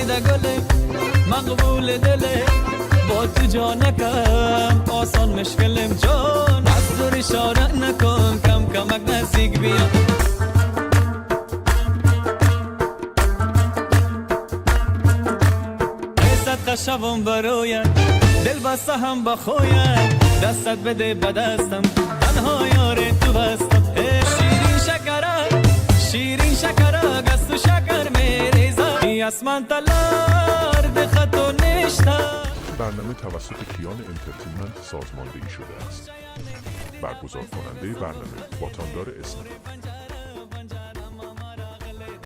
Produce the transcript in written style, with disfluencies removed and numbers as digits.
خریده گله مقبول دله با تو جانکم آسان مشکلم جان از دور اشاره نکن کم کمک نزدیک بیا صدقه شوم برویت دل بسته هم بخویت دستت بده به دستم تنها یار تو هستم شیرین شکره گست و شکر میریزم ای اسمان تلار ده خط و نشته. برنامه توسط کیان انترتینمنت سازماندهی شده است. برگزار کننده برنامه واتاندار اسم